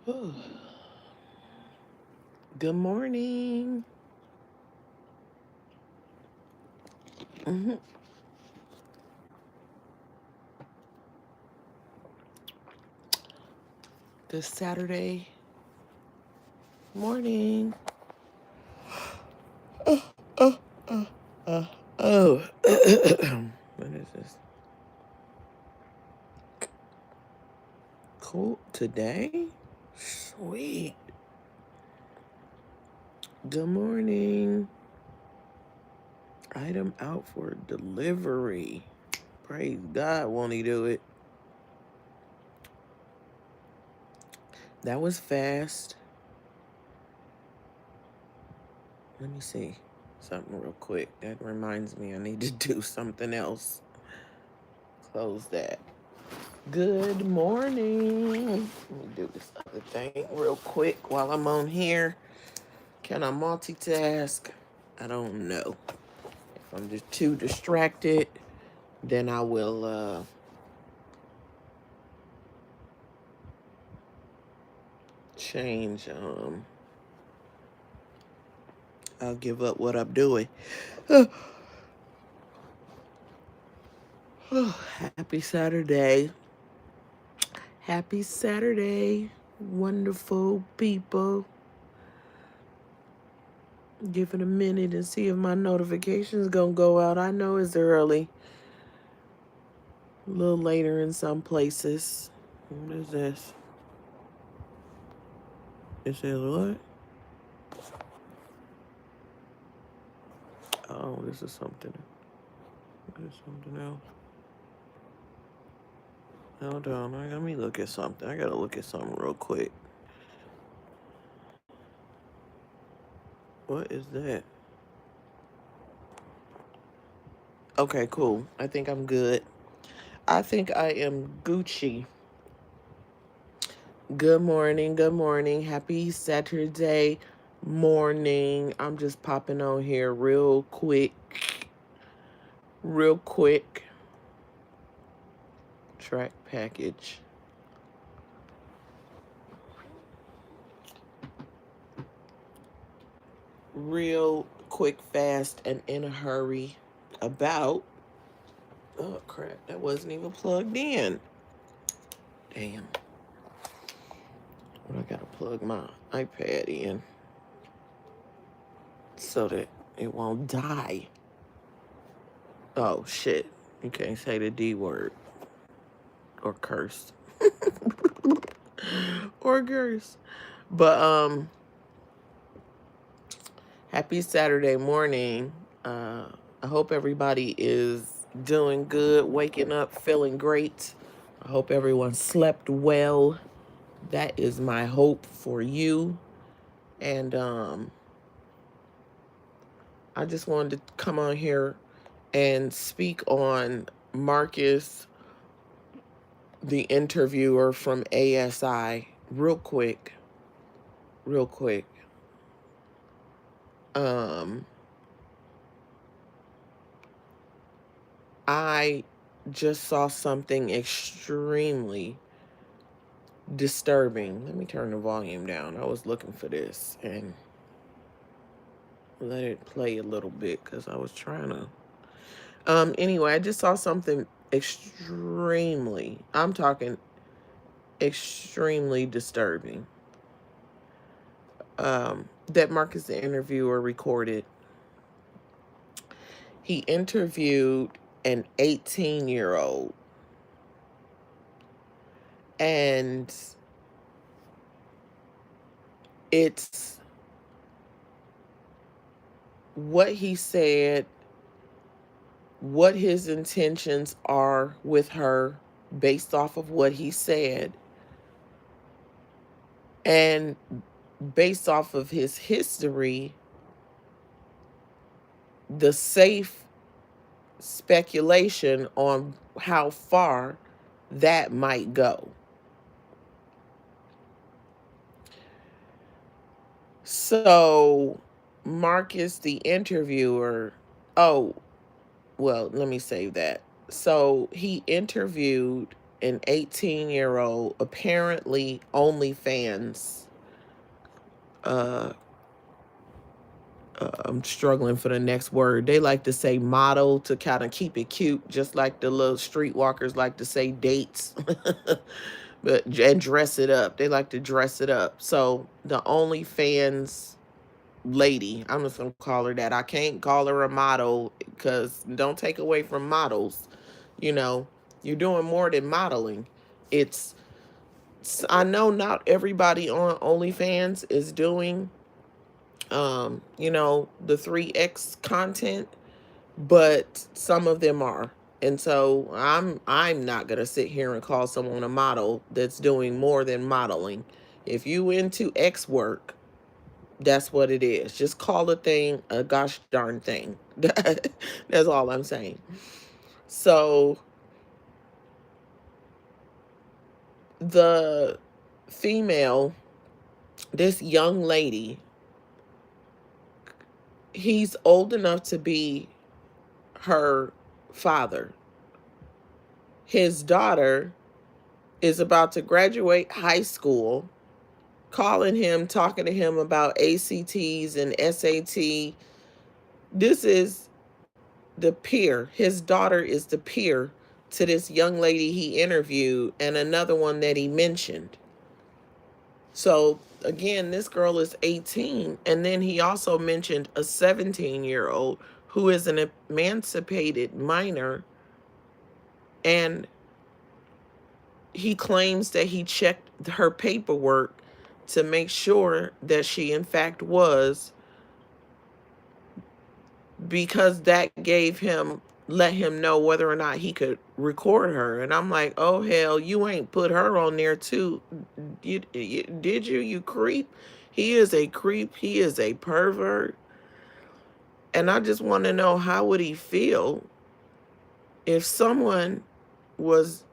Good morning. Mhm. This Saturday morning. Oh, oh. What is this? Cool today? Sweet. Good morning. Item out for delivery. Praise God, won't he do it? That was fast. Let me see something real quick. That reminds me I need to do something else. Close that. Good morning. Let me do this other thing real quick while I'm on here. Can I multitask? I don't know. If I'm just too distracted, then I will change. I'll give up what I'm doing. Happy Saturday. Happy Saturday, wonderful people. Give it a minute and see if my notifications gonna go out. I know it's early. A little later in some places. What is this? It says what? Oh, this is something. This is something else. Hold on. Let me look at something. I gotta look at something real quick. What is that? Okay, cool. I think I'm good. I think I am Gucci. Good morning. Good morning. Happy Saturday morning. I'm just popping on here real quick. Real quick. Track package. Real quick, fast, and in a hurry about. Oh, crap. That wasn't even plugged in. Damn. I gotta plug my iPad in so that it won't die. Oh, shit. You can't say the D word or curse. Or curse. But, happy Saturday morning. I hope everybody is doing good, waking up, feeling great. I hope everyone slept well. That is my hope for you. And I just wanted to come on here and speak on Marcus, the interviewer from ASI, real quick. Real quick. I just saw something extremely disturbing. Let me turn the volume down. I was looking for this and let it play a little bit because I was trying to. Anyway, I just saw something extremely, I'm talking extremely disturbing. That Marcus the interviewer recorded. He interviewed an 18-year-old, and it's what he said, what his intentions are with her based off of what he said, and based off of his history, the safe speculation on how far that might go. So, Marcus, the interviewer, oh, well, let me say that. So, he interviewed an 18-year-old, apparently OnlyFans. Uh, I'm struggling for the next word. They like to say model to kind of keep it cute, just like the little streetwalkers like to say dates, but and dress it up. They like to dress it up. So the OnlyFans lady, I'm just gonna call her that. I can't call her a model because don't take away from models. You know, you're doing more than modeling. It's I know not everybody on OnlyFans is doing the 3X content, but some of them are. And so I'm not going to sit here and call someone a model that's doing more than modeling. If you into X work, that's what it is. Just call a thing a gosh darn thing. That's all I'm saying. So the female, this young lady, he's old enough to be her father. His daughter is about to graduate high school, calling him, talking to him about ACTs and SAT. This is the peer. His daughter is the peer to this young lady he interviewed and another one that he mentioned. So again, this girl is 18. And then he also mentioned a 17-year-old who is an emancipated minor. And he claims that he checked her paperwork to make sure that she in fact was, because that let him know whether or not he could record her. And I'm like, oh hell, you ain't put her on there too. Did you, you creep? He is a creep. He is a pervert. And I just want to know, how would he feel if someone was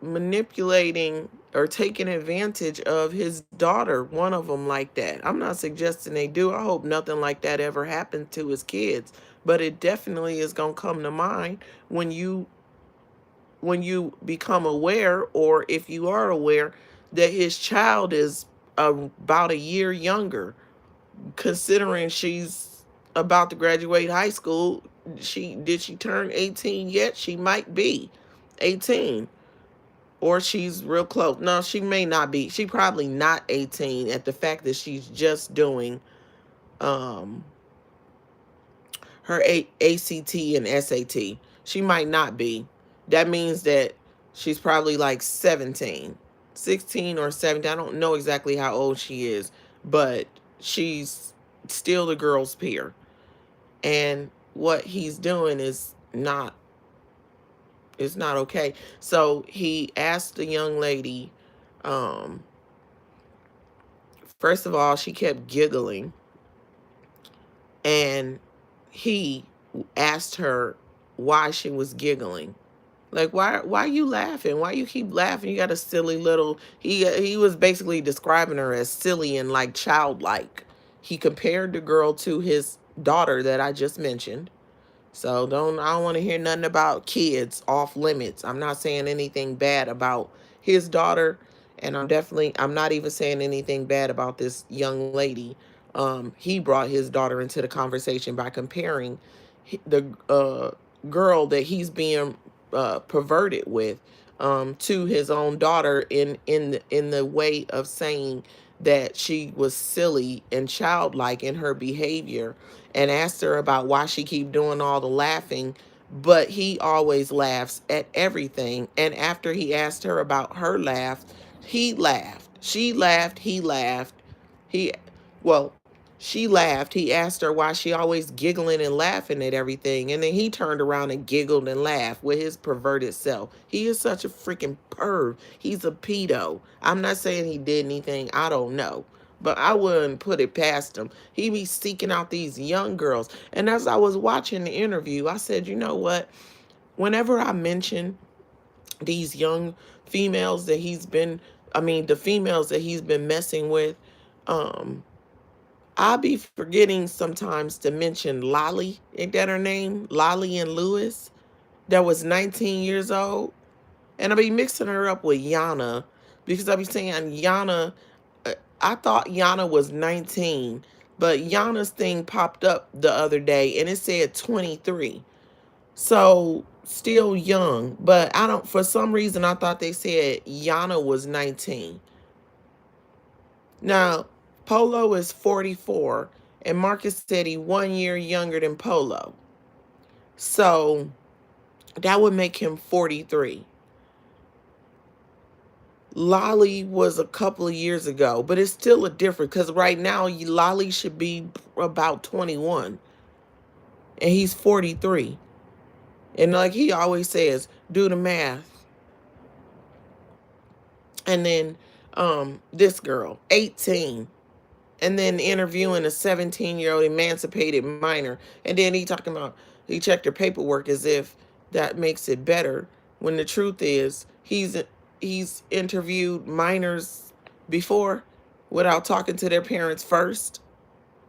manipulating or taking advantage of his daughter, one of them, like that? I'm not suggesting they do. I hope nothing like that ever happened to his kids, but it definitely is going to come to mind when you become aware, or if you are aware that his child is about a year younger, considering she's about to graduate high school. Did she turn 18 yet? She might be 18, or she's real close. No, she may not be. She probably not 18 at the fact that she's just doing um her ACT and SAT. She might not be. That means that she's probably like 17, 16 or 17. I don't know exactly how old she is, but she's still the girl's peer. And what he's doing is not, it's not okay. So he asked the young lady, um, first of all, she kept giggling, and he asked her why she was giggling. Like, why you laughing? Why you keep laughing? You got a silly little, he was basically describing her as silly and like childlike. He compared the girl to his daughter that I just mentioned. So I don't want to hear nothing about kids off limits. I'm not saying anything bad about his daughter, and I'm not even saying anything bad about this young lady. He brought his daughter into the conversation by comparing the girl that he's being perverted with to his own daughter, in the way of saying that she was silly and childlike in her behavior, and asked her about why she keep doing all the laughing, but he always laughs at everything. And after he asked her about her laugh, he laughed. She laughed, he laughed. He well, she laughed. He asked her why she always giggling and laughing at everything. And then he turned around and giggled and laughed with his perverted self. He is such a freaking perv. He's a pedo. I'm not saying he did anything. I don't know. But I wouldn't put it past him. He be seeking out these young girls. And as I was watching the interview, I said, you know what? Whenever I mention these young females that the females that he's been messing with, um, I'll be forgetting sometimes to mention Ain't that her name? Lolly and Lewis, that was 19 years old. And I be mixing her up with Yana because I be saying Yana. I thought Yana was 19, but Yana's thing popped up the other day and it said 23. So still young, but I don't, for some reason I thought they said Yana was 19. Now, Polo is 44 and Marcus said he 1 year younger than Polo. So that would make him 43. Lolly was a couple of years ago, but it's still a difference because right now Lolly should be about 21 and he's 43. And like he always says, do the math. And then this girl, 18, and then interviewing a 17-year-old emancipated minor. And then he talking about he checked her paperwork as if that makes it better. When the truth is he's interviewed minors before without talking to their parents first.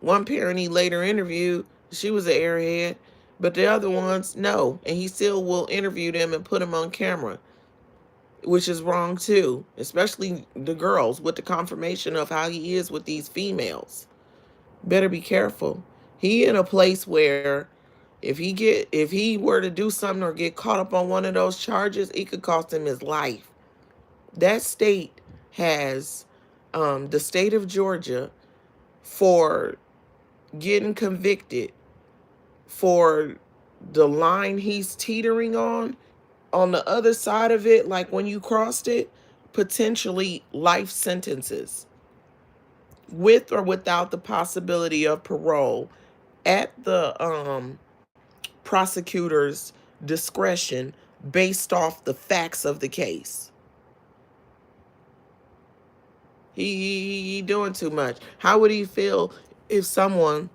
One parent he later interviewed, she was an airhead, but the other ones, no. And he still will interview them and put them on camera, which is wrong too, especially the girls with the confirmation of how he is with these females. Better be careful. He in a place where if he were to do something or get caught up on one of those charges, it could cost him his life. That state has the state of Georgia for getting convicted for the line he's teetering on the other side of it, like when you crossed it, potentially life sentences with or without the possibility of parole at the prosecutor's discretion based off the facts of the case. He doing too much. How would he feel if someone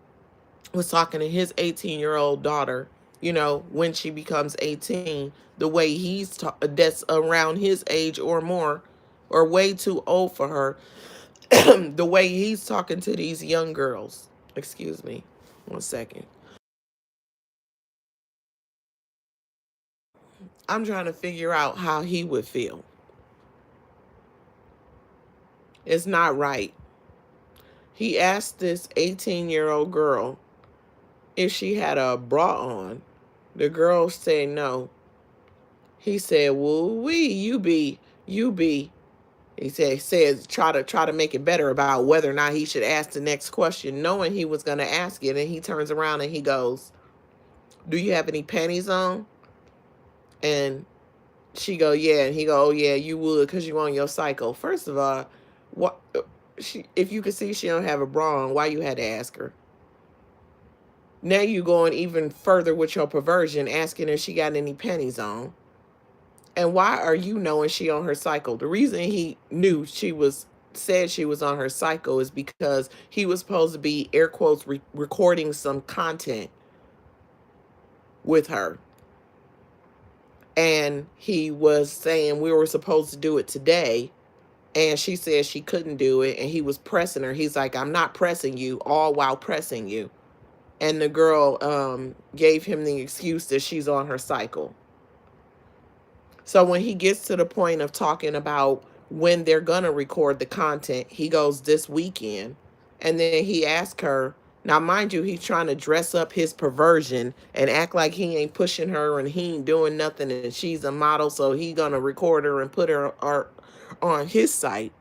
was talking to his 18-year-old daughter, when she becomes 18, the way that's around his age or more, or way too old for her, the way he's talking to these young girls. Excuse me. 1 second. I'm trying to figure out how he would feel. It's not right. He asked this 18-year-old girl if she had a bra on. The girl said no. He said, "Woo wee, you be." He says try to make it better about whether or not he should ask the next question, knowing he was gonna ask it, and he turns around and he goes, "Do you have any panties on?" And she go, "Yeah," and he go, "Oh yeah, you would, cause you on your cycle." First of all, what if you could see she don't have a bra on, why you had to ask her? Now you going even further with your perversion, asking if she got any panties on. And why are you knowing she on her cycle? The reason he knew said she was on her cycle is because he was supposed to be, air quotes, recording some content with her. And he was saying we were supposed to do it today. And she said she couldn't do it. And he was pressing her. He's like, "I'm not pressing you," all while pressing you. And the girl gave him the excuse that she's on her cycle. So when he gets to the point of talking about when they're going to record the content, he goes, "This weekend." And then he asks her, now mind you, he's trying to dress up his perversion and act like he ain't pushing her and he ain't doing nothing and she's a model, so he going to record her and put her on his site.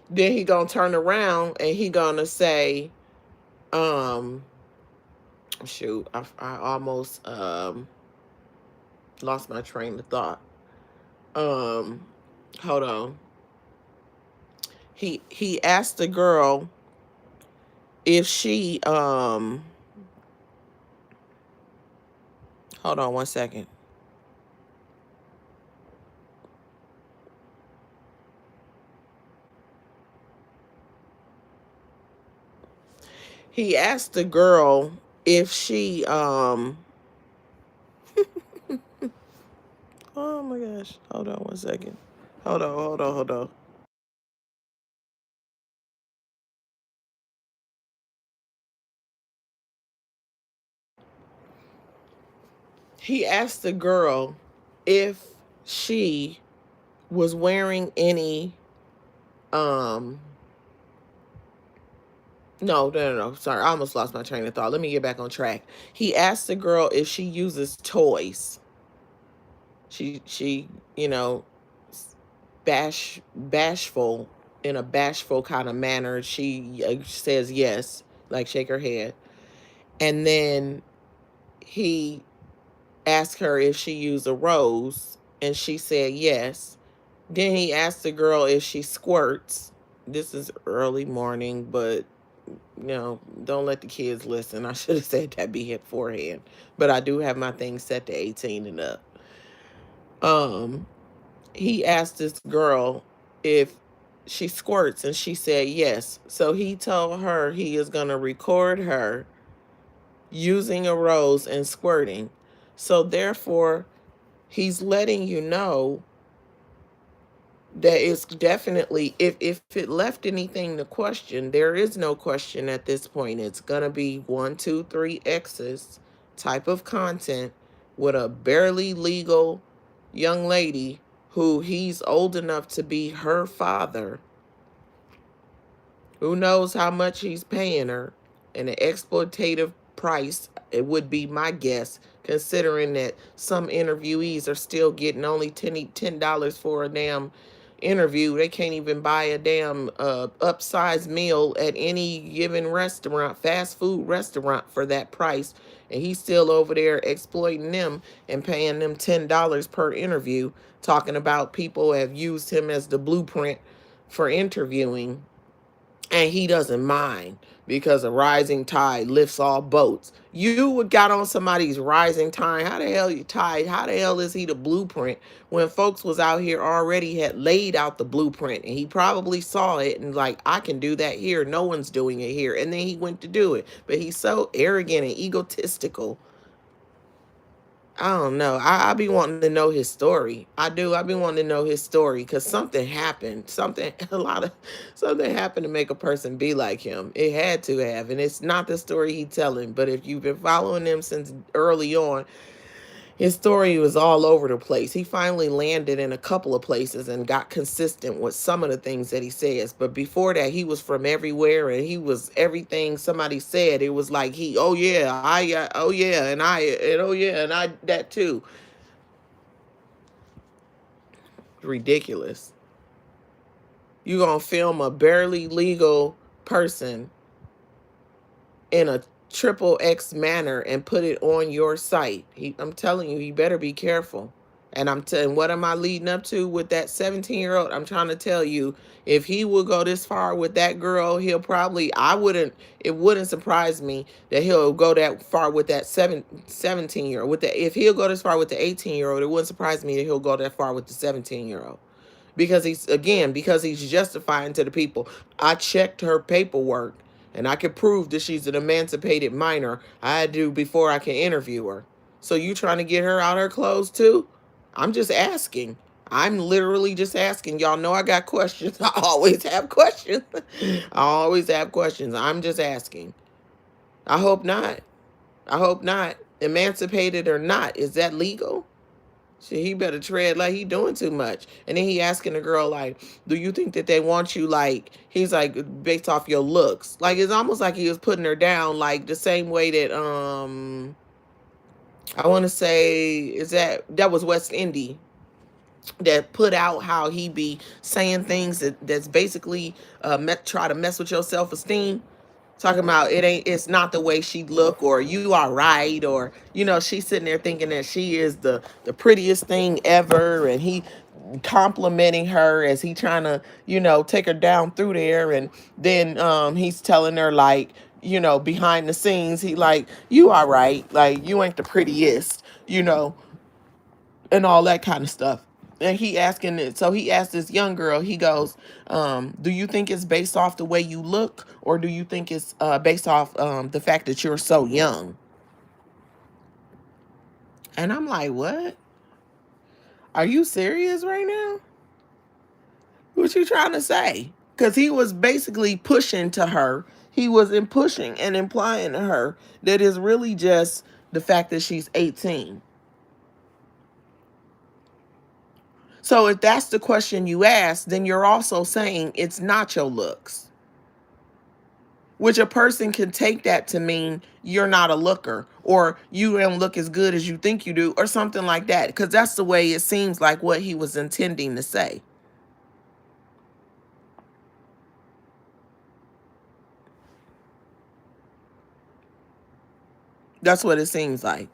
Then he going to turn around and he going to say, shoot, I almost lost my train of thought. Hold on. He asked the girl if she hold on 1 second. He asked the girl if she oh my gosh. Hold on 1 second. Hold on. He asked the girl if she was wearing any um no, sorry, I almost lost my train of thought. Let me get back on track. He asked the girl if she uses toys. She you know bashful, in a bashful kind of manner, she says yes, like shake her head. And then he asked her if she used a rose, and she said yes. Then he asked the girl if she squirts. This is early morning, but don't let the kids listen. I should have said that beforehand, but I do have my thing set to 18 and up. um he asked this girl if she squirts, and she said yes. So he told her he is going to record her using a rose and squirting. So therefore, he's letting you know that it's definitely, if it left anything to question, there is no question at this point. It's going to be 1, 2, 3 X's type of content with a barely legal young lady who he's old enough to be her father. Who knows how much he's paying her, and an exploitative price, it would be my guess, considering that some interviewees are still getting only $10 for a damn interview. They can't even buy a damn upsized meal at any given restaurant, fast food restaurant, for that price. And he's still over there exploiting them and paying them $10 per interview, talking about people have used him as the blueprint for interviewing, and he doesn't mind because a rising tide lifts all boats. You would got on somebody's rising tide. How the hell you tied? How the hell is he the blueprint when folks was out here already had laid out the blueprint, and he probably saw it and like, I can do that here. No one's doing it here. And then he went to do it. But he's so arrogant and egotistical. I don't know. I be wanting to know his story. I do. I be wanting to know his story because something happened. Something happened to make a person be like him. It had to have, and it's not the story he telling. But if you've been following him since early on, his story was all over the place. He finally landed in a couple of places and got consistent with some of the things that he says. But before that, he was from everywhere, and he was everything somebody said. It was like oh yeah, oh yeah, and oh yeah, and I that too. Ridiculous. You gonna film a barely legal person in a triple X manner and put it on your site. I'm telling you, you better be careful. And I'm telling, what am I leading up to with that 17-year-old? I'm trying to tell you, if he will go this far with that girl, he'll probably, it wouldn't surprise me that he'll go that far with that 17-year-old. If he'll go this far with the 18-year-old, it wouldn't surprise me that he'll go that far with the 17-year-old. Because he's justifying to the people, I checked her paperwork and I could prove that she's an emancipated minor. I do before I can interview her. So you trying to get her out her clothes too? I'm just asking. I'm literally just asking. Y'all know I got questions. I always have questions. I always have questions. I'm just asking. I hope not. I hope not. Emancipated or not, is that legal? See, he better tread like he doing too much. And then he asking the girl, like, do you think that they want you, like, he's like, based off your looks. Like, it's almost like he was putting her down, like, the same way that, I want to say, that was West Indy that put out how he be saying things that's basically try to mess with your self-esteem. Talking about it's not the way she look, or you are right, or she's sitting there thinking that she is the prettiest thing ever, and he complimenting her as he trying to take her down through there. And then he's telling her, like, behind the scenes, he like, you are right, like, you ain't the prettiest, and all that kind of stuff. And he asking it. So he asked this young girl, he goes, do you think it's based off the way you look, or do you think it's based off the fact that you're so young? And I'm like, what? Are you serious right now? What you trying to say? Because he was basically pushing to her. He was pushing and implying to her that it's really just the fact that she's 18. So if that's the question you ask, then you're also saying it's not your looks, which a person can take that to mean you're not a looker, or you don't look as good as you think you do, or something like that, because that's the way it seems like what he was intending to say. That's what it seems like.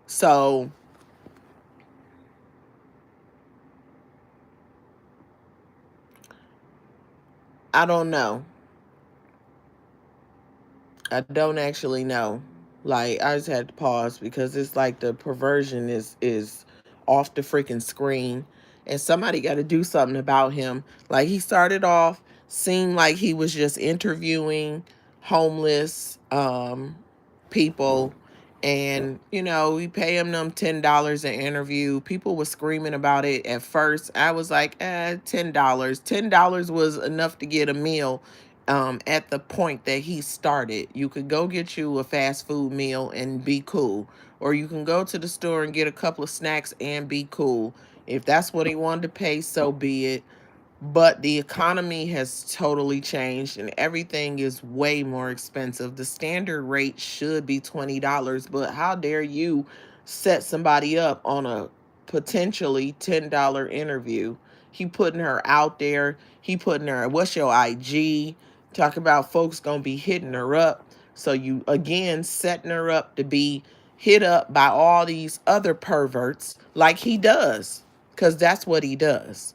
So I don't know. I don't actually know. Like, I just had to pause because it's like the perversion is off the freaking screen, and somebody got to do something about him. Like, he started off seemed like he was just interviewing homeless people, and we pay him them $10 an interview. People were screaming about it at first. I was like, $10. $10 was enough to get a meal at the point that he started. You could go get you a fast food meal and be cool, or you can go to the store and get a couple of snacks and be cool. If that's what he wanted to pay, so be it. But the economy has totally changed and everything is way more expensive. The standard rate should be $20, but how dare you set somebody up on a potentially $10 interview? He putting her out there. He putting her, what's your IG? Talk about folks gonna be hitting her up. So you again setting her up to be hit up by all these other perverts like he does. Because that's what he does.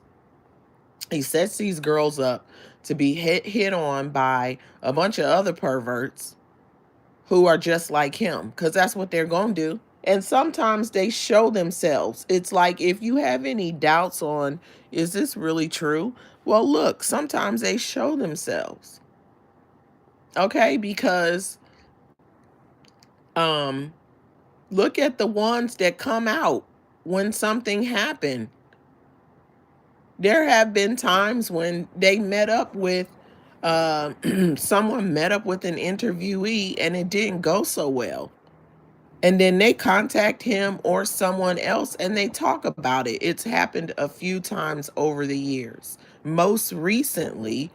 He sets these girls up to be hit on by a bunch of other perverts who are just like him, because that's what they're going to do. And sometimes they show themselves. It's like, if you have any doubts on, is this really true? Well, look, sometimes they show themselves. Okay, because look at the ones that come out when something happened. There have been times when they met up with someone met up with an interviewee and it didn't go so well. And then they contact him or someone else and they talk about it. It's happened a few times over the years. Most recently,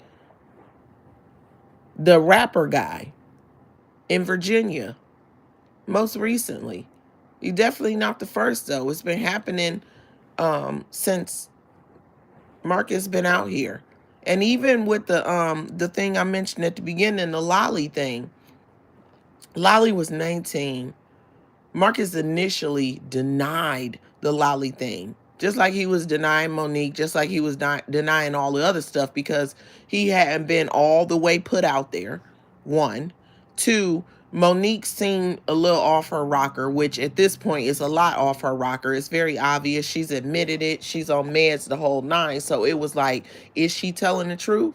the rapper guy in Virginia. Most recently. He's definitely not the first, though. It's been happening since Marcus been out here. And even with the thing I mentioned at the beginning, the Lolly thing. Lolly was 19. Marcus initially denied the Lolly thing. Just like he was denying Monique, just like he was denying all the other stuff, because he hadn't been all the way put out there. One. Two, Monique seemed a little off her rocker, which at this point is a lot off her rocker. It's very obvious. She's admitted it. She's on meds the whole nine. So it was like, is she telling the truth?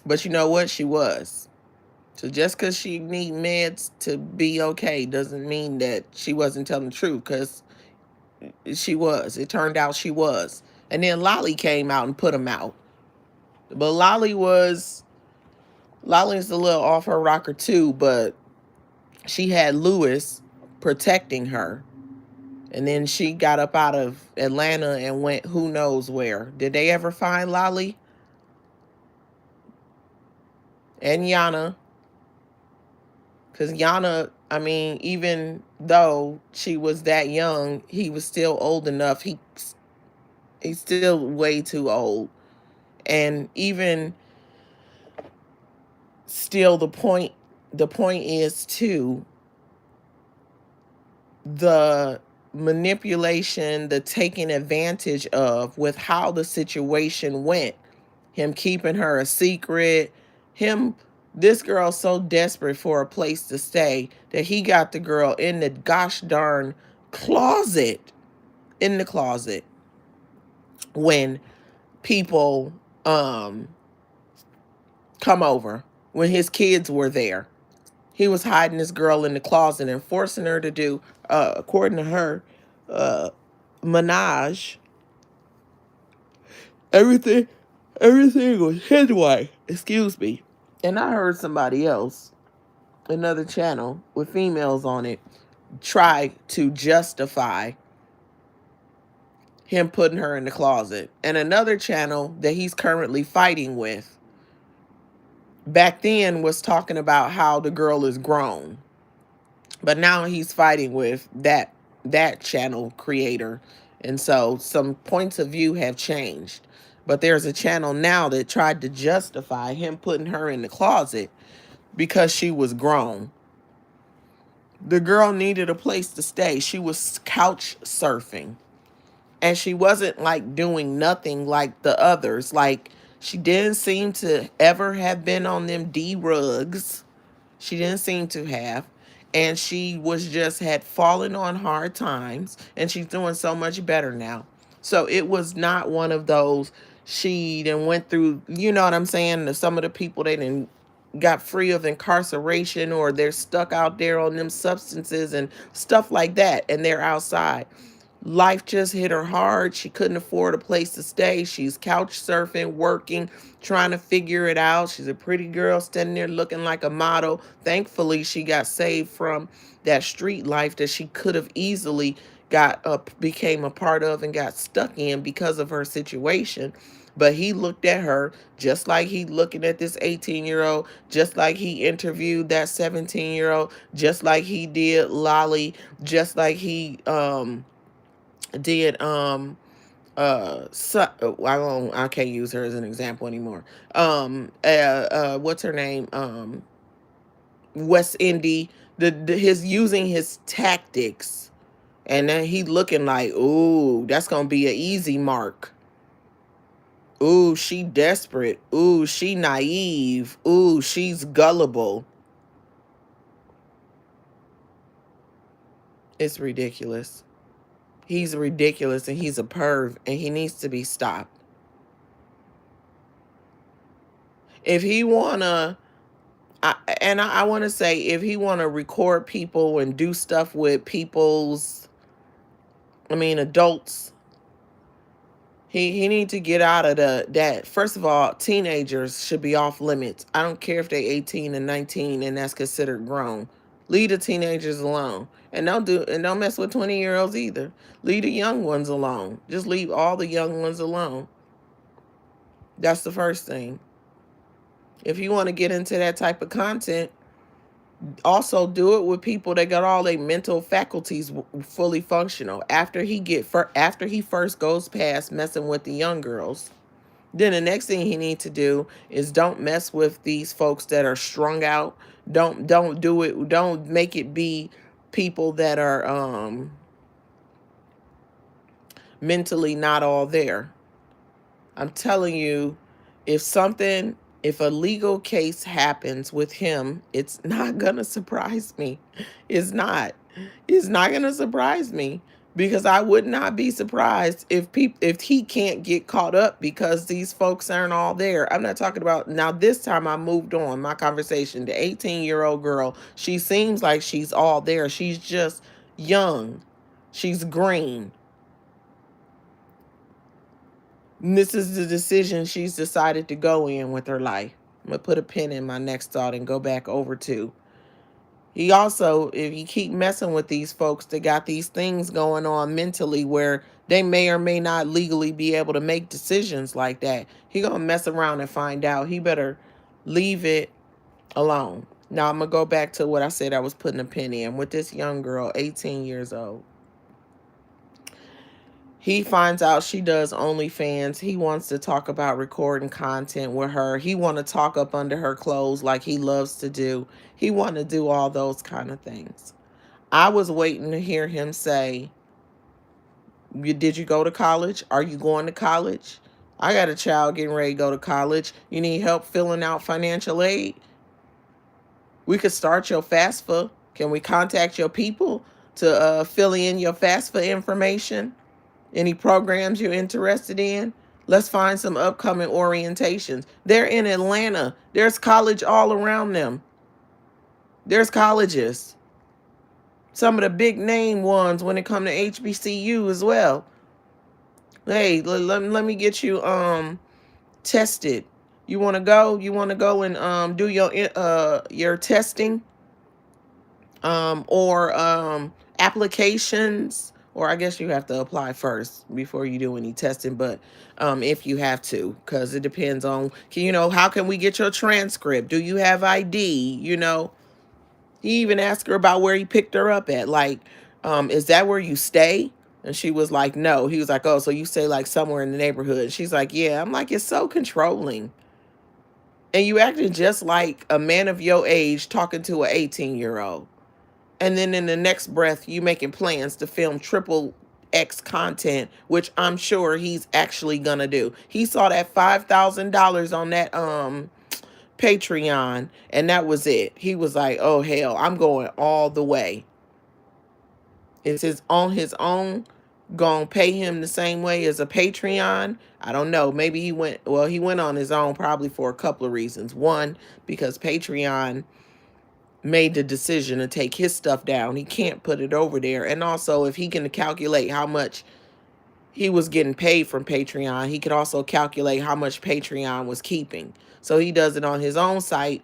But you know what? She was. So just because she need meds to be okay doesn't mean that she wasn't telling the truth, because she was. It turned out she was. And then Lolly came out and put him out. But Lolly's a little off her rocker too, but she had Lewis protecting her. And then she got up out of Atlanta and went who knows where. Did they ever find Lolly? And Yana? Because Yana, I mean, even though she was that young, he was still old enough. He's still way too old. And even still, the point is too, the manipulation, the taking advantage of with how the situation went. Him keeping her a secret, this girl's so desperate for a place to stay that he got the girl in the gosh darn closet, in the closet, when people come over, when his kids were there. He was hiding this girl in the closet and forcing her to do, according to her, menage. Everything was his way. Excuse me. And I heard somebody else, another channel with females on it, try to justify him putting her in the closet. And another channel that he's currently fighting with back then was talking about how the girl is grown. But now he's fighting with that channel creator. And so some points of view have changed. But there's a channel now that tried to justify him putting her in the closet because she was grown. The girl needed a place to stay. She was couch surfing. And she wasn't like doing nothing like the others. Like, she didn't seem to ever have been on them D rugs. She didn't seem to have. And she was just had fallen on hard times. And she's doing so much better now. So it was not one of those, she then went through, you know what I'm saying? Some of the people, they didn't got free of incarceration, or they're stuck out there on them substances and stuff like that. And they're outside. Life just hit her hard. She couldn't afford a place to stay. She's couch surfing, working, trying to figure it out. She's a pretty girl standing there looking like a model. Thankfully, she got saved from that street life that she could have easily got up, became a part of, and got stuck in because of her situation. But he looked at her just like he looking at this 18-year-old, just like he interviewed that 17-year-old, just like he did Lolly, just like he did I can't use her as an example anymore. What's her name? West Indy. His using his tactics, and then he looking like, ooh, that's gonna be an easy mark. Ooh, she desperate. Ooh, she naive. Ooh, she's gullible. It's ridiculous. He's ridiculous, and he's a perv, and he needs to be stopped. If he wanna, I want to say, if he want to record people and do stuff with adults, he need to get out of that. First of all, teenagers should be off limits. I don't care if they 18 and 19 and that's considered grown. Leave the teenagers alone. And don't mess with 20-year-olds either. Leave the young ones alone. Just leave all the young ones alone. That's the first thing. If you want to get into that type of content, also do it with people that got all their mental faculties fully functional. After he first goes past messing with the young girls, then the next thing he needs to do is don't mess with these folks that are strung out. Don't do it. Don't make it be people that are mentally not all there. I'm telling you, if a legal case happens with him, it's not gonna surprise me. It's not. It's not gonna surprise me, because I would not be surprised if he can't get caught up because these folks aren't all there. I'm not talking about now. This time I moved on my conversation. The 18-year-old girl, she seems like she's all there. She's just young. She's green. And this is the decision she's decided to go in with her life. I'm going to put a pin in my next thought and go back over to. He also, if you keep messing with these folks that got these things going on mentally where they may or may not legally be able to make decisions like that, he going to mess around and find out. He better leave it alone. Now, I'm going to go back to what I said I was putting a pin in with this young girl, 18 years old. He finds out she does OnlyFans. He wants to talk about recording content with her. He want to talk up under her clothes like he loves to do. He want to do all those kind of things. I was waiting to hear him say, did you go to college? Are you going to college? I got a child getting ready to go to college. You need help filling out financial aid? We could start your FAFSA. Can we contact your people to fill in your FAFSA information? Any programs you're interested in? Let's find some upcoming orientations. They're in Atlanta. There's college all around them. There's colleges. Some of the big name ones when it comes to HBCU as well. Hey, let me get you tested. You want to go? You want to go and do your testing? or applications, or I guess you have to apply first before you do any testing, but if you have to, because it depends on, how can we get your transcript? Do you have ID? He even asked her about where he picked her up at. Like, is that where you stay? And she was like, no. He was like, oh, so you stay like somewhere in the neighborhood. She's like, yeah. I'm like, it's so controlling. And you acting just like a man of your age talking to an 18-year-old. And then in the next breath, you making plans to film triple X content, which I'm sure he's actually gonna do. He saw that $5,000 on that Patreon, and that was it. He was like, oh hell, I'm going all the way. Is his own gonna pay him the same way as a Patreon? I don't know. Maybe he went on his own probably for a couple of reasons. One, because Patreon made the decision to take his stuff down. He can't put it over there. And also, if he can calculate how much he was getting paid from Patreon, he could also calculate how much Patreon was keeping. So he does it on his own site.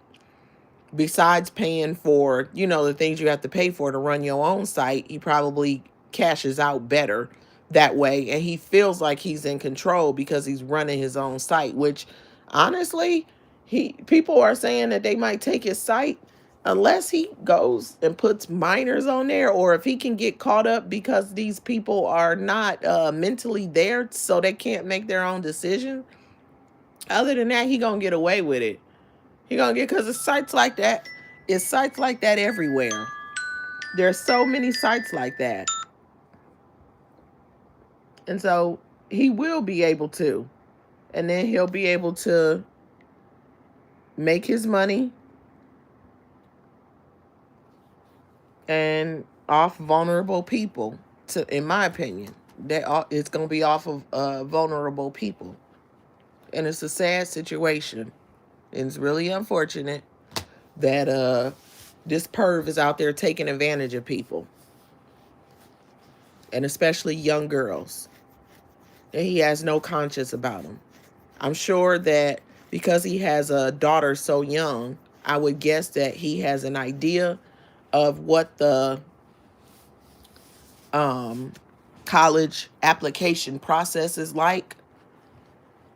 Besides paying for, the things you have to pay for to run your own site, he probably cashes out better that way. And he feels like he's in control because he's running his own site, which honestly, people are saying that they might take his site unless he goes and puts minors on there, or if he can get caught up because these people are not mentally there, so they can't make their own decision. Other than that, he gonna get away with it. He gonna get, because it's sites like that. It's sites like that everywhere. There's so many sites like that. And so he will be able to. And then he'll be able to make his money and off vulnerable people, in my opinion. It's gonna be off of vulnerable people. And it's a sad situation. And it's really unfortunate that this perv is out there taking advantage of people, and especially young girls. And he has no conscience about them. I'm sure that because he has a daughter so young, I would guess that he has an idea of what the college application process is like.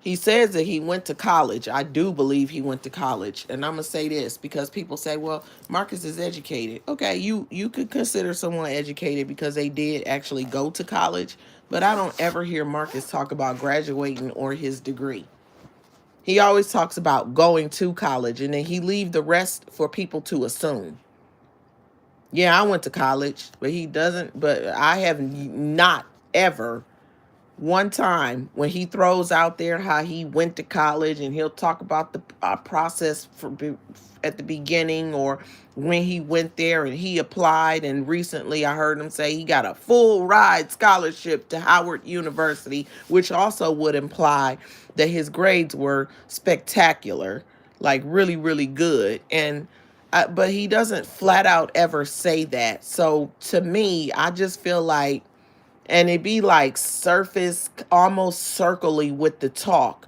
He says that he went to college. I do believe he went to college. And I'm going to say this because people say, well, Marcus is educated. Okay, you could consider someone educated because they did actually go to college. But I don't ever hear Marcus talk about graduating or his degree. He always talks about going to college, and then he leave the rest for people to assume. Yeah, I went to college, but he doesn't. But I have not ever one time when he throws out there how he went to college, and he'll talk about the process at the beginning, or when he went there and he applied. And recently I heard him say he got a full ride scholarship to Howard University, which also would imply that his grades were spectacular, like really, really good. And but he doesn't flat out ever say that. So to me, I just feel like, and it be like surface, almost circly with the talk,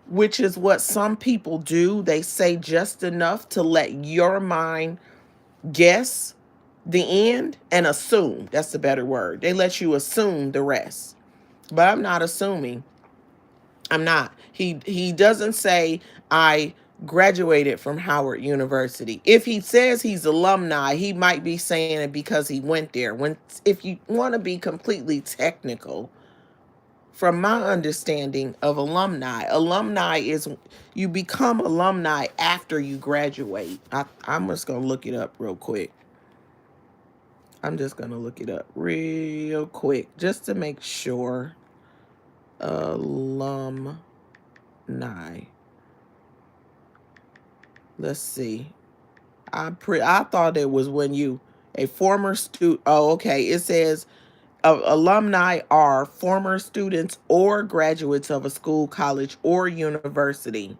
which is what some people do. They say just enough to let your mind guess the end and assume. That's the better word. They let you assume the rest. But I'm not assuming. I'm not. He doesn't say I graduated from Howard University. If he says he's alumni, he might be saying it because he went there. If you want to be completely technical, from my understanding of alumni is you become alumni after you graduate. I'm just going to look it up real quick. I'm just going to look it up real quick just to make sure. Alumni. Let's see. I thought it was when you a former student. Oh, okay. It says alumni are former students or graduates of a school, college, or university.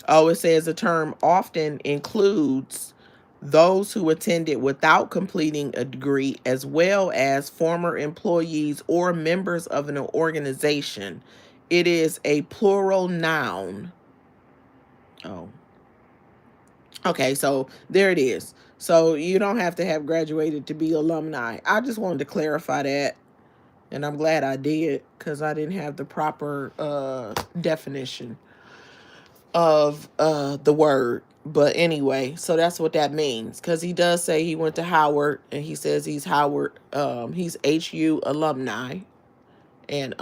Oh, it says the term often includes those who attended without completing a degree, as well as former employees or members of an organization. It is a plural noun. Oh. Okay, so there it is. So you don't have to have graduated to be alumni. I just wanted to clarify that. And I'm glad I did, because I didn't have the proper definition of the word. But anyway, so that's what that means. Because he does say he went to Howard, and he says he's Howard. He's HU alumni. And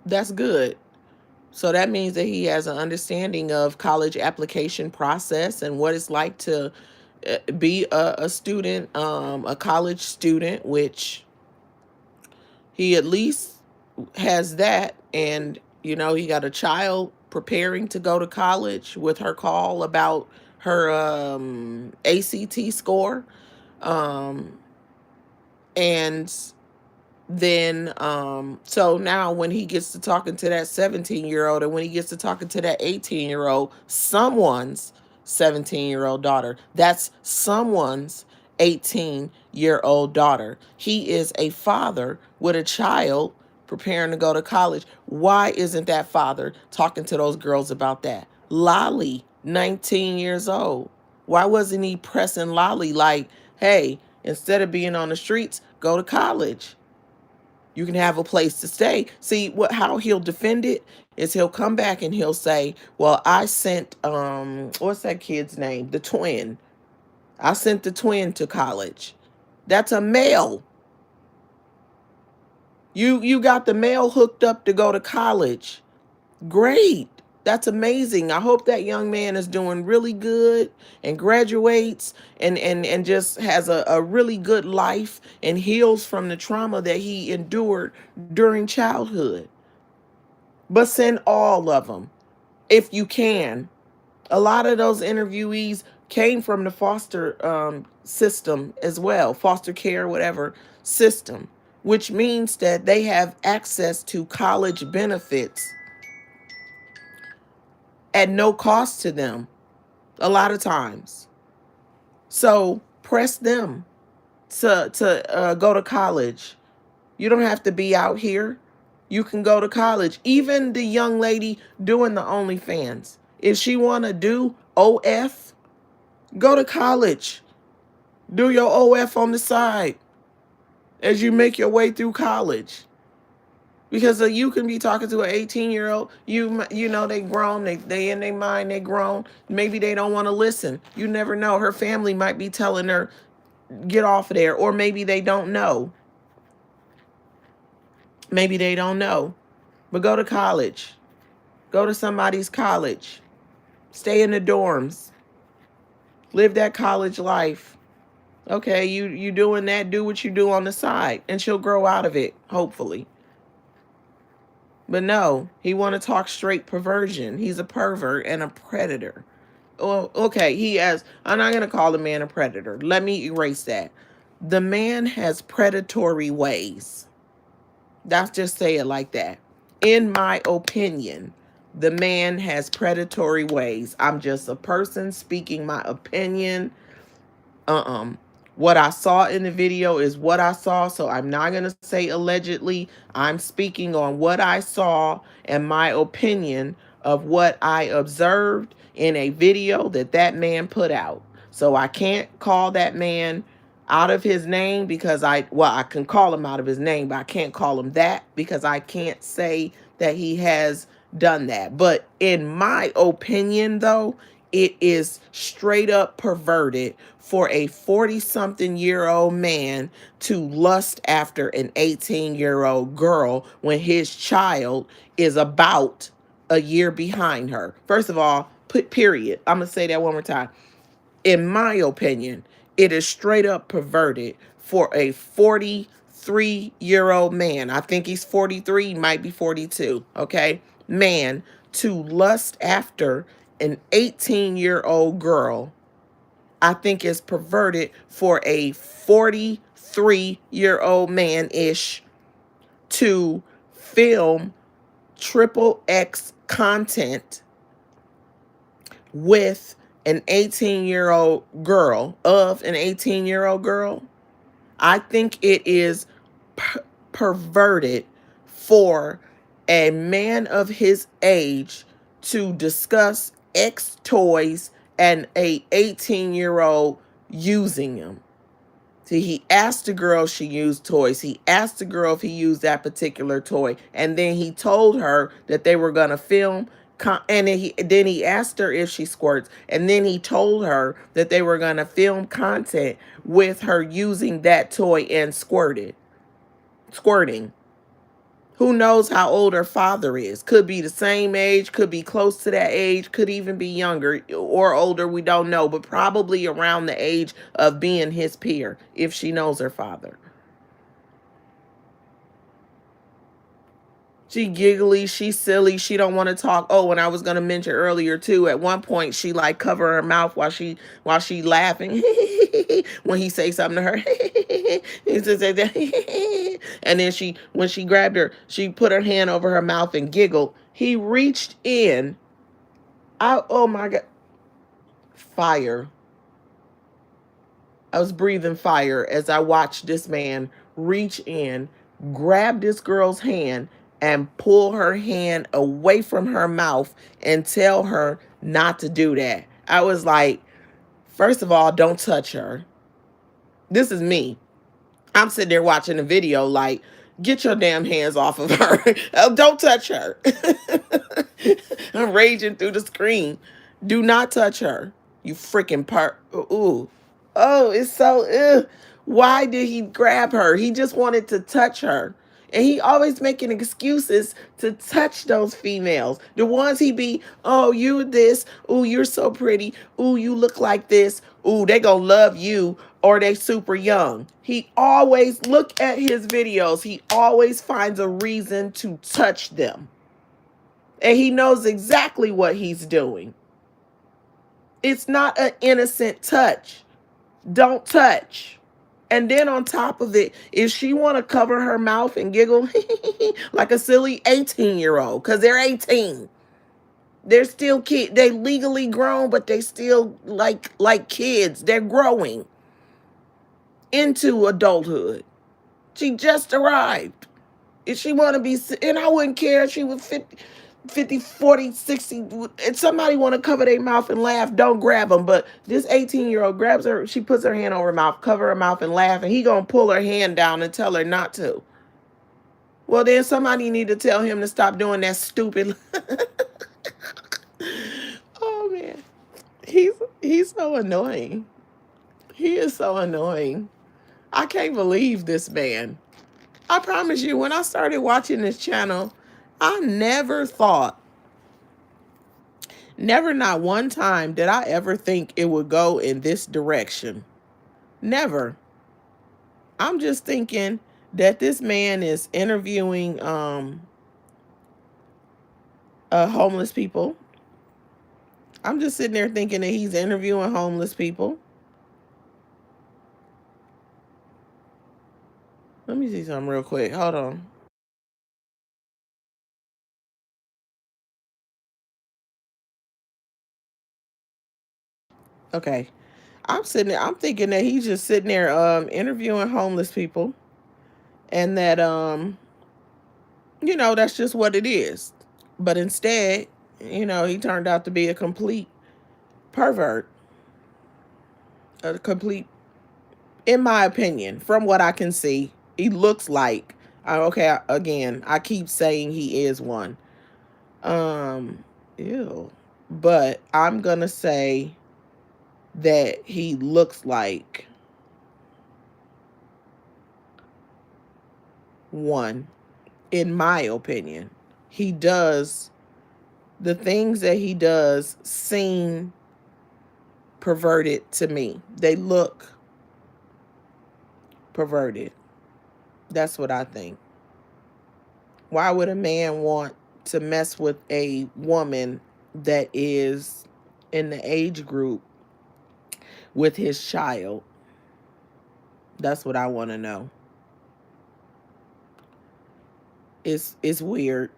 that's good. So that means that he has an understanding of college application process and what it's like to be a student, a college student, which he at least has that. And, you know, he got a child preparing to go to college with her call about her ACT score. Um, and then so now when he gets to talking to that 17-year-old, and when he gets to talking to that 18-year-old, someone's 17-year-old daughter, that's someone's 18-year-old daughter. He is a father with a child preparing to go to college. Why isn't that father talking to those girls about that? Lolly, 19 years old. Why wasn't he pressing Lolly like, hey, instead of being on the streets, go to college? You can have a place to stay. See, how he'll defend it is he'll come back and he'll say, well, I sent what's that kid's name? The twin. I sent the twin to college. That's a male. You got the male hooked up to go to college. Great. That's amazing. I hope that young man is doing really good and graduates and just has a really good life and heals from the trauma that he endured during childhood. But send all of them if you can. A lot of those interviewees came from the foster system as well, foster care, whatever system, which means that they have access to college benefits at no cost to them a lot of times. So press them to go to college. You don't have to be out here. You can go to college. Even the young lady doing the OnlyFans, if she want to do OF, go to college. Do your OF on the side as you make your way through college. Because you can be talking to an 18-year-old, you know they grown, they in their mind, they grown. Maybe they don't want to listen. You never know. Her family might be telling her, get off of there. Or maybe they don't know. Maybe they don't know. But go to college. Go to somebody's college. Stay in the dorms. Live that college life. Okay, you doing that, do what you do on the side. And she'll grow out of it, hopefully. But no, he want to talk straight perversion. He's a pervert and a predator. Well, okay, I'm not going to call the man a predator. Let me erase that. The man has predatory ways. That's just say it like that. In my opinion, the man has predatory ways. I'm just a person speaking my opinion. What I saw in the video is what I saw, so I'm not going to say allegedly. I'm speaking on what I saw and my opinion of what I observed in a video that man put out. So I can't call that man out of his name because I can call him out of his name, but I can't call him that because I can't say that he has done that. But in my opinion, though, it is straight up perverted for a 40-something-year-old man to lust after an 18-year-old girl when his child is about a year behind her. First of all, period. I'm going to say that one more time. In my opinion, it is straight up perverted for a 43-year-old man. I think he's 43, might be 42, okay? Man to lust after an 18-year-old girl. I think is perverted for a 43-year-old man-ish to film triple X content with an 18-year-old girl, of an 18-year-old girl. I think it is perverted for a man of his age to discuss X toys and a 18-year-old using them. See, he asked the girl if she used toys. He asked the girl if he used that particular toy. And then he told her that they were going to film. And then he asked her if she squirts. And then he told her that they were going to film content with her using that toy and squirting. Who knows how old her father is? Could be the same age, could be close to that age, could even be younger or older. We don't know, but probably around the age of being his peer if she knows her father. She giggly, she silly, she don't want to talk. Oh, and I was gonna mention earlier too, at one point she like cover her mouth while she laughing when he say something to her. He says that. And then when she grabbed her, she put her hand over her mouth and giggled. He reached in. Oh my God. Fire. I was breathing fire as I watched this man reach in, grab this girl's hand, and pull her hand away from her mouth and tell her not to do that. I was like, first of all, don't touch her. This is me. I'm sitting there watching the video like, get your damn hands off of her. Oh, don't touch her. I'm raging through the screen. Do not touch her. You freaking part. Ooh. Oh, it's so, ugh. Why did he grab her? He just wanted to touch her. And he always making excuses to touch those females. The ones he be, oh, you this. Oh, you're so pretty. Oh, you look like this. Oh, they gonna love you, or they super young. He always, look at his videos. He always finds a reason to touch them. And he knows exactly what he's doing. It's not an innocent touch. Don't touch. And then on top of it, if she want to cover her mouth and giggle like a silly 18-year-old, because they're 18. They're still kids. They legally grown, but they still like kids. They're growing into adulthood. She just arrived. If she want to be, and I wouldn't care if she was 50, 40, 60. If somebody want to cover their mouth and laugh, don't grab them. But this 18-year-old grabs her, she puts her hand over her mouth, cover her mouth and laugh, and he going to pull her hand down and tell her not to. Well, then somebody need to tell him to stop doing that stupid. Oh, man. He's so annoying. He is so annoying. I can't believe this man. I promise you, when I started watching this channel, I never thought, never not one time did I ever think it would go in this direction. Never. I'm just thinking that this man is interviewing homeless people. I'm just sitting there thinking that he's interviewing homeless people. Let me see something real quick. Hold on. Okay. I'm sitting there, I'm thinking that he's just sitting there interviewing homeless people, and that that's just what it is. But instead, he turned out to be a complete pervert. A complete, in my opinion, from what I can see, he looks like, okay, again, I keep saying he is one. Ew. But I'm gonna say that he looks like one, in my opinion. He does, the things that he does seem perverted to me. They look perverted. That's what I think. Why would a man want to mess with a woman that is in the age group with his child? That's what I want to know. It's weird.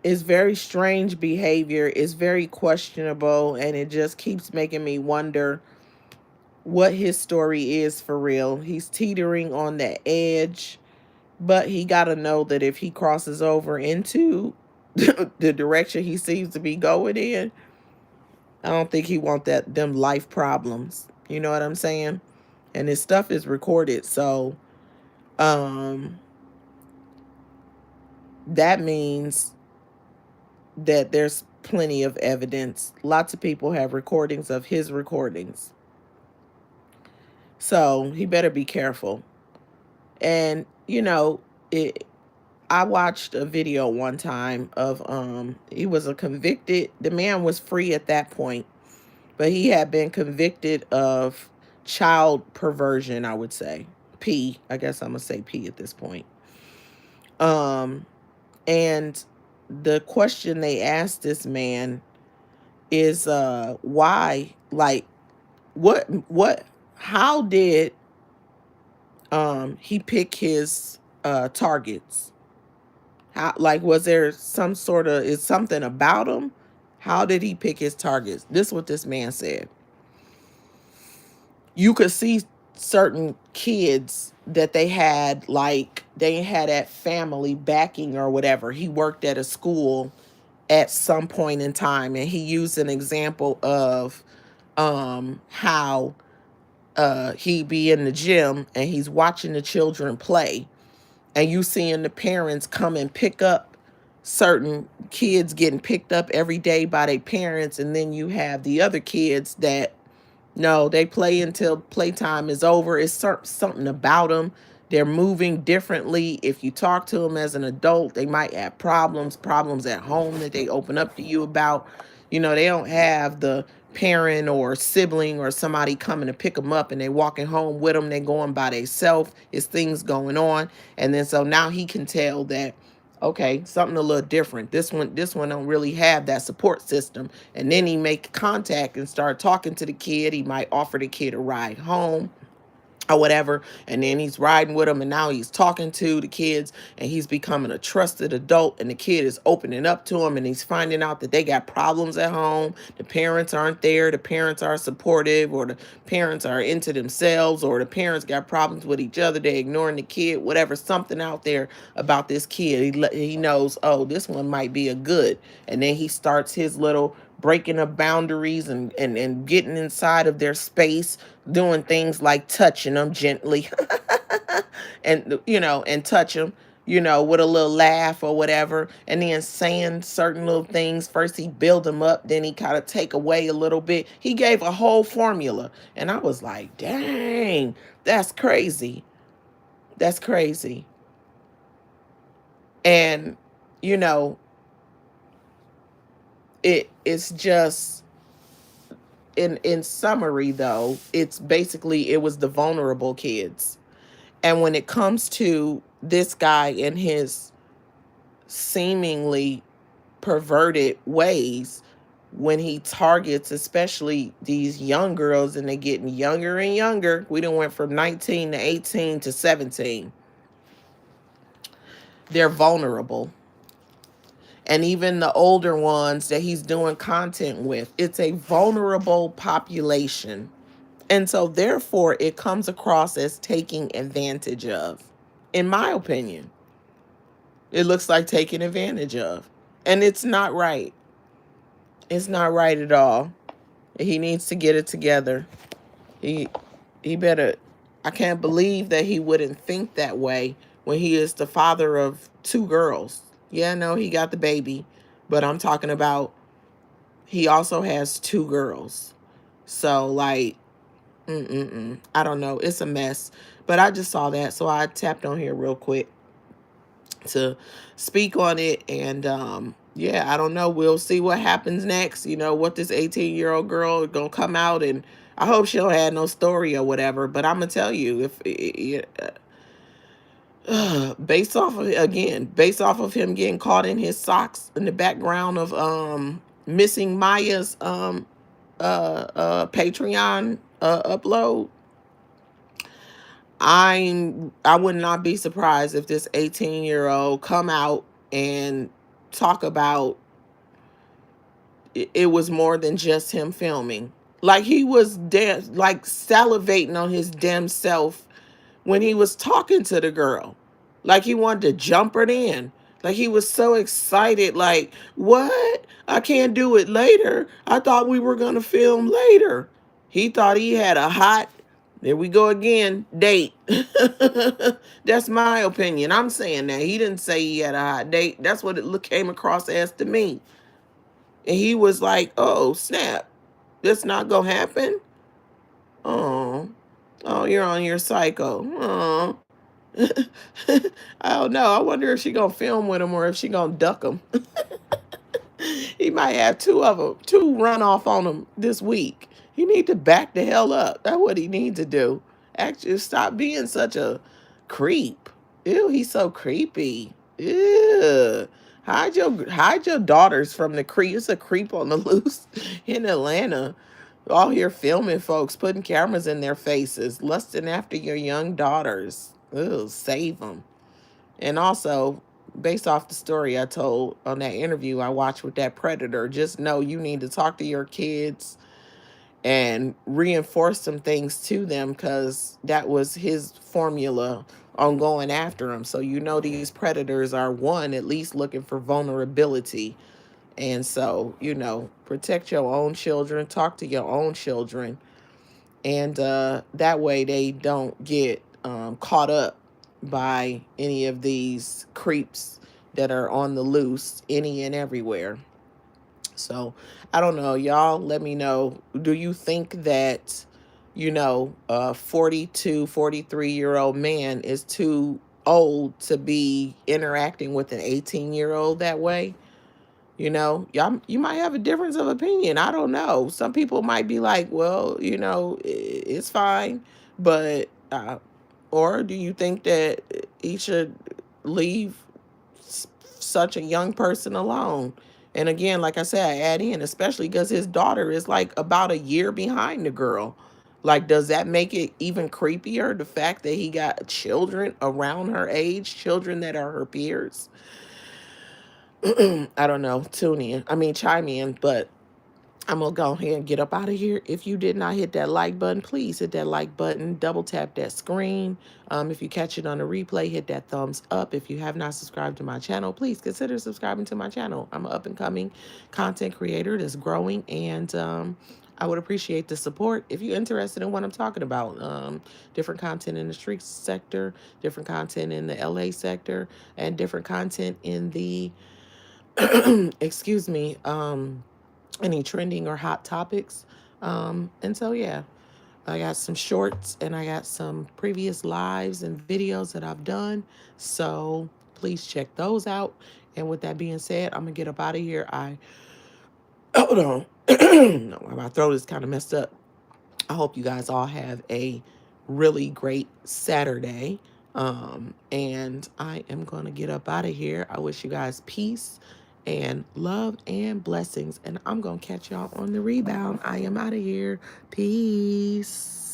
It's very strange behavior. It's very questionable, and it just keeps making me wonder what his story is for real. He's teetering on that edge, but he got to know that if he crosses over into the direction he seems to be going in, I don't think he want them life problems. You know what I'm saying? And his stuff is recorded, so um that means that there's plenty of evidence. Lots of people have recordings of his recordings. So he better be careful. And I watched a video one time of he was the man was free at that point, but he had been convicted of child perversion, I would say. I guess I'm gonna say P at this point. Um and the question they asked this man is why, like, what how did he pick his targets? How, like, was there some sort of, is something about him? How did he pick his targets? This is what this man said. You could see certain kids that they had, like, they had that family backing or whatever. He worked at a school at some point in time, and he used an example of how he'd be in the gym and he's watching the children play, and you seeing the parents come and pick up certain kids getting picked up every day by their parents, and then you have the other kids that, no, they play until playtime is over. It's something about them. They're moving differently. If you talk to them as an adult, they might have problems at home that they open up to you about. They don't have the parent or sibling or somebody coming to pick them up and they walking home with them. They're going by themselves. It's things going on. And then so now he can tell that, okay, something a little different. This one don't really have that support system. And then he make contact and start talking to the kid. He might offer the kid a ride home or whatever, and then he's riding with them, and now he's talking to the kids, and he's becoming a trusted adult, and the kid is opening up to him, and he's finding out that they got problems at home. The parents aren't there. The parents are supportive, or the parents are into themselves, or the parents got problems with each other. They ignoring the kid, whatever, something out there about this kid. He knows, oh, this one might be a good, and then he starts his little breaking of boundaries and getting inside of their space, doing things like touching them gently and touch them, with a little laugh or whatever, and then saying certain little things. First he build them up, then he kind of take away a little bit. He gave a whole formula, and I was like, dang, that's crazy. That's crazy. And you know it's just, in summary, though, it's basically, it was the vulnerable kids. And when it comes to this guy and his seemingly perverted ways, when he targets especially these young girls, and they're getting younger and younger, we done went from 19 to 18 to 17, they're vulnerable. And even the older ones that he's doing content with, it's a vulnerable population. And so therefore it comes across as taking advantage of. In my opinion, it looks like taking advantage of. And it's not right. It's not right at all. He needs to get it together. He better, I can't believe that he wouldn't think that way when he is the father of 2 girls. Yeah, no, he got the baby, but I'm talking about, he also has 2 girls. So like, I don't know. It's a mess. But I just saw that, so I tapped on here real quick to speak on it. And yeah, I don't know. We'll see what happens next. What this 18-year-old girl is gonna come out, and I hope she don't have no story or whatever. But I'm gonna tell you, if based off of him getting caught in his socks in the background of missing Maya's Patreon upload, I would not be surprised if this 18-year-old come out and talk about it was more than just him filming. Like, he was like salivating on his damn self when he was talking to the girl. Like, he wanted to jump her in. Like he was so excited, like, what? I can't do it later. I thought we were gonna film later. He thought he had a hot, there we go again, date. That's my opinion. I'm saying that. He didn't say he had a hot date. That's what came across as to me. And he was like, oh, snap. That's not gonna happen? Oh. Oh, you're on your psycho. Oh. I don't know. I wonder if she gonna film with him or if she gonna duck him. He might have two of them, two run off on him this week. He need to back the hell up. That's what he needs to do. Actually, stop being such a creep. Ew, he's so creepy. Ew. Hide your daughters from the creep. It's a creep on the loose in Atlanta. All here filming folks, putting cameras in their faces, lusting after your young daughters. Ew, save them. And also, based off the story I told on that interview I watched with that predator, just know you need to talk to your kids and reinforce some things to them, because that was his formula on going after them. So you know these predators are, one, at least looking for vulnerability. And so, protect your own children, talk to your own children, and that way they don't get caught up by any of these creeps that are on the loose any and everywhere. So I don't know, y'all, let me know, do you think that a 42, 43-year-old man is too old to be interacting with an 18-year-old that way? Y'all, you might have a difference of opinion. I don't know. Some people might be like, well, it's fine. But, or do you think that he should leave such a young person alone? And again, like I said, I add in, especially because his daughter is like about a year behind the girl. Like, does that make it even creepier? The fact that he got children around her age, children that are her peers? I don't know. Chime in, but I'm gonna go ahead and get up out of here. If you did not hit that like button, please hit that like button, double tap that screen. If you catch it on a replay, hit that thumbs up. If you have not subscribed to my channel, please consider subscribing to my channel. I'm an up and coming content creator that's growing, and I would appreciate the support if you're interested in what I'm talking about. Different content in the street sector, different content in the LA sector, and different content in the excuse me, any trending or hot topics. And so, yeah, I got some shorts and I got some previous lives and videos that I've done. So please check those out. And with that being said, I'm going to get up out of here. Hold on. No, my throat is kind of messed up. I hope you guys all have a really great Saturday. And I am going to get up out of here. I wish you guys peace and love and blessings. And I'm going to catch y'all on the rebound. I am out of here. Peace.